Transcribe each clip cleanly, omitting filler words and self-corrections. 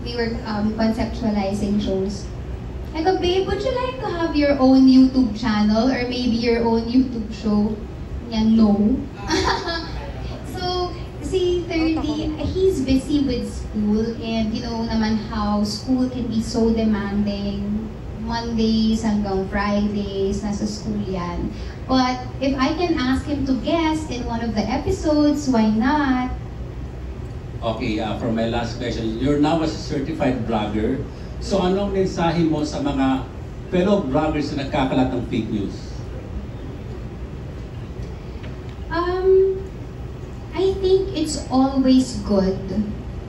we were conceptualizing shows. I go, babe, would you like to have your own YouTube channel or maybe your own YouTube show? Yeah, no. So, si 30, he's busy with school and you know naman how school can be so demanding. Mondays hanggang Fridays, nasa school yan. But if I can ask him to guest in one of the episodes, why not? Okay, for my last question, you're now a certified vlogger. So anong mensahe mo sa mga fellow vloggers na nagkakalat ng fake news? I think it's always good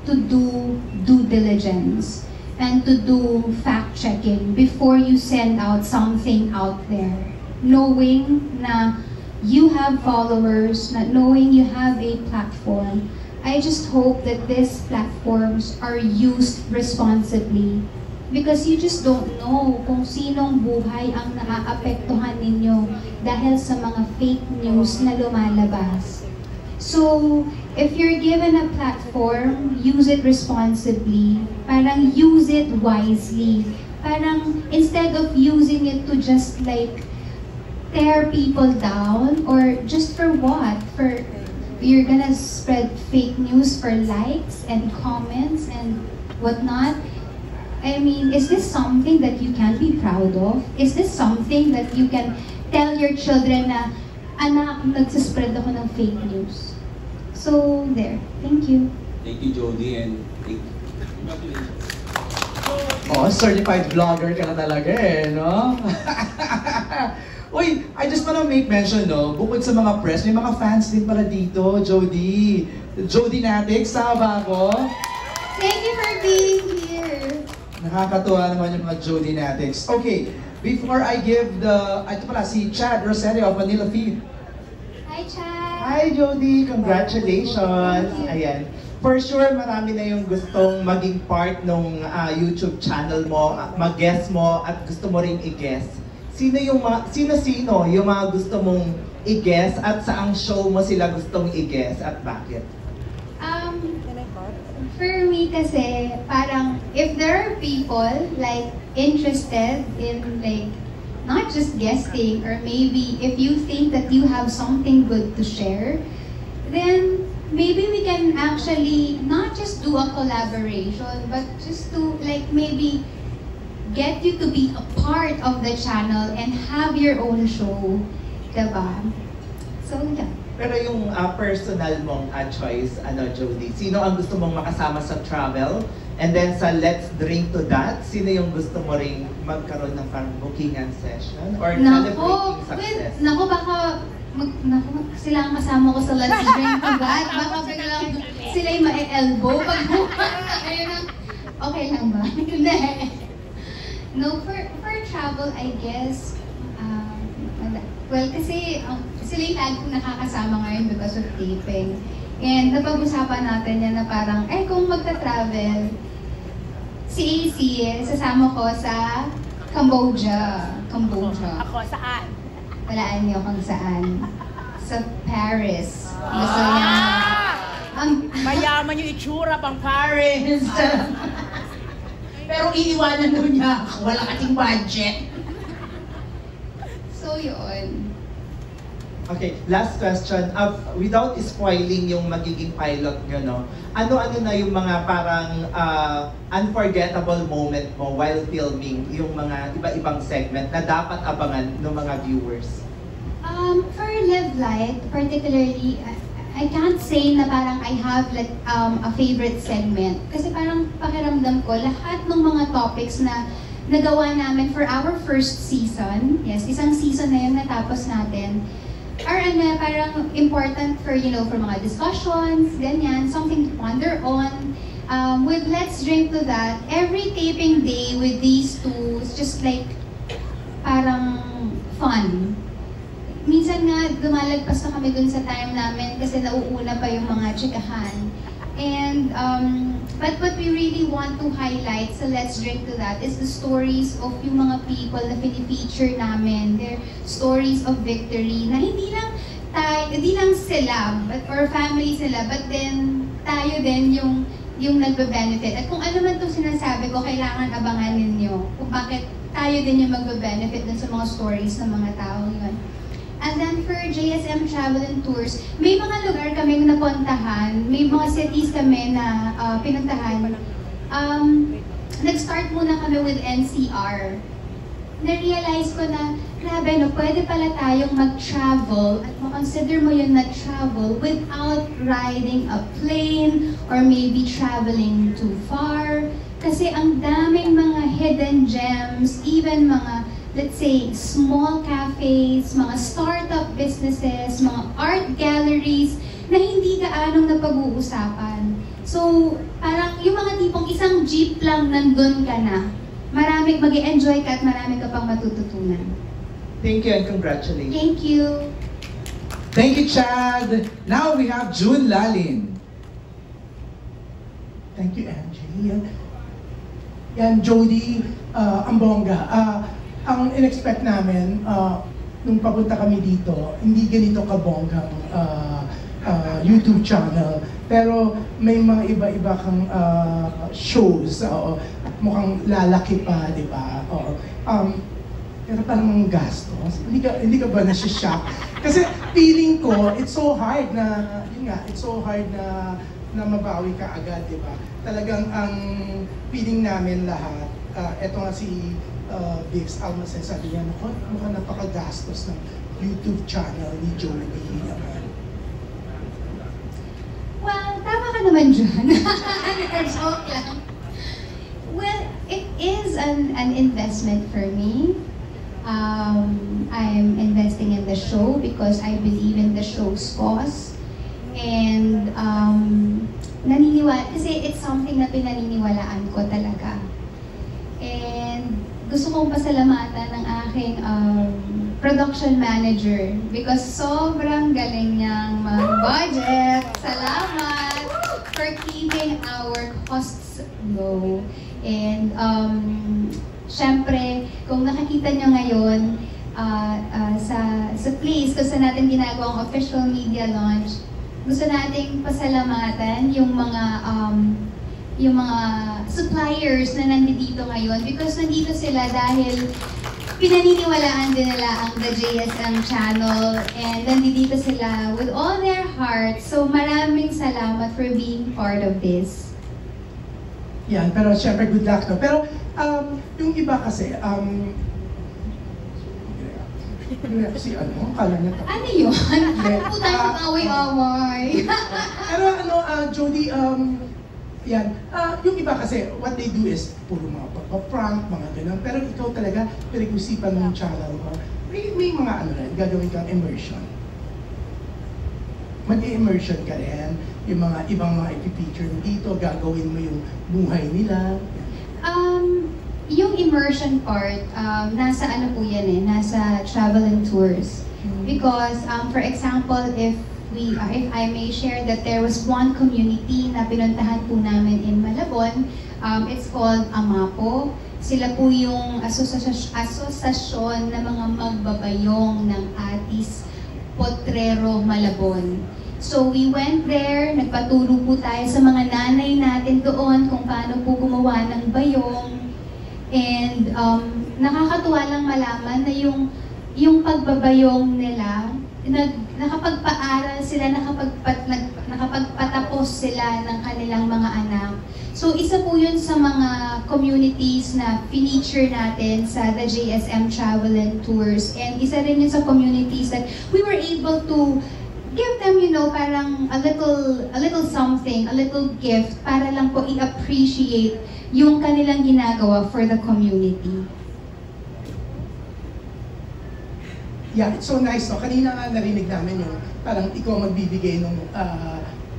to do due diligence and to do fact-checking before you send out something out there. Knowing na you have followers, knowing you have a platform, I just hope that these platforms are used responsibly because you just don't know kung sinong buhay ang naaapektuhan ninyo dahil sa mga fake news na lumalabas. So, if you're given a platform, use it responsibly. Parang use it wisely. Parang instead of using it to just like tear people down or just for what? For you're gonna spread fake news for likes and comments and whatnot. I mean, is this something that you can be proud of? Is this something that you can tell your children na, anak, nagsaspread ako ng fake news? So, there. Thank you. Thank you, Jody, and congratulations. Oh, certified vlogger ka na talaga eh, no? Uy, I just wanna make mention, no? Bukod sa mga press, may mga fans din pala dito, Jody. Jody Natix, tama ba ako? Thank you for being here. Nakakatuwa naman yung mga Jody Natix. Okay, before I give the... Ito pala, si Chad Rosario of Manila Feed. Hi, Chad! Hi, Jody! Congratulations! Ayan. For sure, marami na yung gustong maging part ng YouTube channel mo, mag-guest mo, at gusto mo rin i-guest. Sino-sino yung mga gusto mong i-guest at saang show mo sila gustong i-guest at bakit? For me kasi, parang if there are people like interested in like not just guesting or maybe if you think that you have something good to share, then maybe we can actually not just do a collaboration but just to like maybe get you to be a part of the channel and have your own show, diba? So yeah. Pero yung personal mong choice, Jody, sino ang gusto mong makasama sa travel? And then sa Let's Drink to That, sino yung gusto mo rin magkaroon ng parang bookingan session? Or celebrating success? Naku, baka sila ang kasama ko sa Let's Drink to That. Baka biglang sila yung ma-elbow pag okay lang ba? Hindi. No, for travel, I guess, well, kasi sila yung lagi kong nakakasama ngayon because of taping. And napag-usapan natin yan na parang, kung magta-travel, si AC, sasama ko sa Cambodia. Ako, saan? Walaan niyo kung saan. Sa Paris. Gusto niya. Mayaman yung itsura pang Paris. Pero iiwanan doon niya ako, wala kating budget. So yun. Okay, last question. Without spoiling yung magiging pilot nyo, no? Ano-ano na yung mga parang unforgettable moment mo while filming yung mga iba-ibang segment na dapat abangan ng mga viewers? For Live Light, particularly, I can't say na parang I have like a favorite segment. Kasi parang pakiramdam ko, lahat ng mga topics na nagawa namin for our first season, yes, isang season na yun natapos natin, are parang important for, for mga discussions, ganyan, something to ponder on. With Let's Drink to That, every taping day with these two is just like, parang fun. Minsan nga, dumalagpas na kami dun sa time namin kasi nauuna pa yung mga chikahan. And, but what we really want to highlight sa Let's Drink to That is the stories of yung mga people na pinifeature namin, their stories of victory, na hindi lang sila, or family sila, but then tayo din yung nagbe-benefit. At kung ano man itong sinasabi ko, kailangan abangan ninyo kung bakit tayo din yung magbe-benefit dun sa mga stories ng mga tao yun. And then for JSM Travel and Tours, may mga lugar kaming napuntahan, may mga cities kami na pinuntahan. Nag-start muna kami with NCR. Na-realize ko na, grabe no, pwede pala tayong mag-travel at makonsider mo yun na travel without riding a plane or maybe traveling too far. Kasi ang daming mga hidden gems, even mga, let's say, small cafes, mga startup businesses, mga art galleries na hindi gaanong napag-uusapan. So, parang yung mga tipong isang jeep lang nandun ka na, maraming mag-enjoy ka at marami ka pang matututunan. Thank you and congratulations. Thank you. Thank you, Chad. Now we have June Lalin. Thank you, Angie. Yan, Jody, ang bongga. Ang in-expect namin, nung papunta kami dito, hindi ganito kabonggang YouTube channel. Pero may mga iba-iba kang shows. Mukhang lalaki pa, di ba? Pero parang gastos. Hindi ka ba nasi-shock? Kasi feeling ko, it's so hard na, yun nga, it's so hard na mabawi ka agad, di ba? Talagang ang feeling namin lahat, eto nga si Vix Almacen, sabi niya, mukhang napakagastos ng YouTube channel ni Jolie. Well, tama ka naman dyan. Joke lang. Well, it is an investment for me. I'm investing in the show because I believe in the show's cause. And naniniwala, kasi it's something na pinaniniwalaan ko talaga. And gusto kong pasalamatan ng aking production manager because sobrang galing niyang mag-budget. Salamat for keeping our costs low. And syempre, kung nakikita niyo ngayon sa place kung saan natin ginagawang official media launch, gusto nating pasalamatan yung mga suppliers na nandito ngayon because nandito sila dahil pinaniniwalaan din nila ang The JSM channel and nandito sila with all their hearts. So maraming salamat for being part of this. Yan, pero syempre good luck no. Pero yung iba kasi, si kala niya tapos. Ano yun? Ano po tayo mag-away-away? Pero Jody, yan, yung iba kasi, what they do is puro mga pagpa-prank, mga ganun. Pero ikaw talaga, pinag-usipan ng channel mo, may mga gagawin kang immersion. Mag-immersion ka rin, yung mga ibang mga i-feature mo dito, gagawin mo yung buhay nila. Yung immersion part, nasa ano po yan nasa travel and tours. Because, for example, if I may share that there was one community na pinuntahan po namin in Malabon, it's called Amapo. Sila po yung asosasyon ng mga magbabayong ng Atis Potrero Malabon. So we went there, nagpaturo po tayo sa mga nanay natin doon kung paano po gumawa ng bayong. And nakakatuwa lang malaman na yung pagbabayong nila, nakapagpaaral sila, nakapagpatapos sila ng kanilang mga anak. So isa po yun sa mga communities na feature natin sa the JSM Travel and Tours. And isa rin yun sa communities that we were able to give them, parang a little something, a little gift para lang po i-appreciate yung kanilang ginagawa for the community. Yeah, it's so nice, no? Kanina nga narinig namin yung parang ikaw magbibigay ng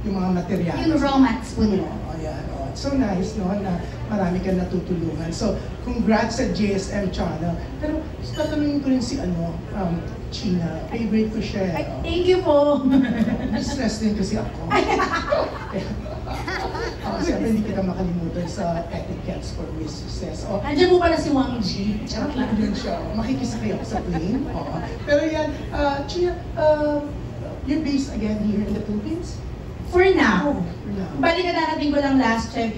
yung mga materials. Yung raw mats po nila. Yeah, it's so nice, no? Na marami kang natutulungan. So, congrats sa JSM channel. Pero, tatanungin ko rin si China. Favorite ko siya. Thank you po. Stress din kasi ako. Siyempre, hindi kita makalimutan sa etiquettes for Miss Success. Andiyan po pala si Wang Ji. Charot lang din siya. Makikisakay ako sa plane. Pero yan, Chia, you're based again here in the Philippines? For now. Yeah. Balik na darating ko lang last year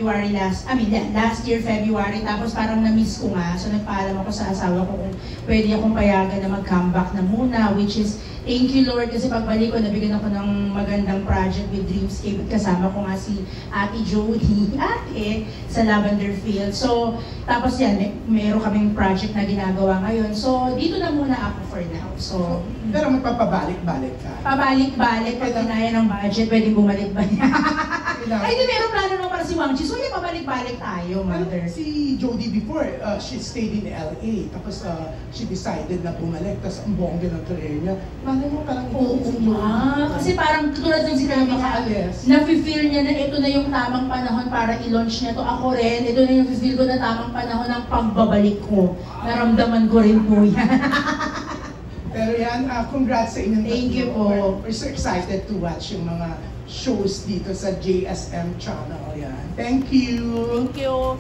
February, tapos parang na-miss ko nga. So nagpaalam ako sa asawa ko kung pwede akong payagan na mag-comeback na muna, which is, thank you Lord, kasi pagbalik ko, nabigyan ako ng magandang project with Dreamscape. Kasama ko nga si Ate Jody, sa Lavender Field. So, tapos yan, meron kaming project na ginagawa ngayon. So, dito na muna ako for now. So, Pero magpapabalik-balik ka. pabalik-balik, pag kinaya ng budget, pwede bumalik-balik. Kailangan- Ay, di meron plano naman para si Wang Chi. So, yeah, pabalik-balik tayo, mother. Si Jody before, she stayed in LA, tapos she decided na bumalik, tapos ang bongga ng career niya. Malay mo parang Oo nga. Kasi parang tulad ng sinabi niya, makaalis. nafe-feel niya na ito na yung tamang panahon para i-launch niya to. Ako rin, ito na yung feel ko na tamang panahon ng pagbabalik ko. Naramdaman ko rin po yan. Pero yan, congrats sa inyong Thank you tatlo. po. We're so excited to watch yung mga shows dito sa JSM channel. Yan. Thank you! Thank you.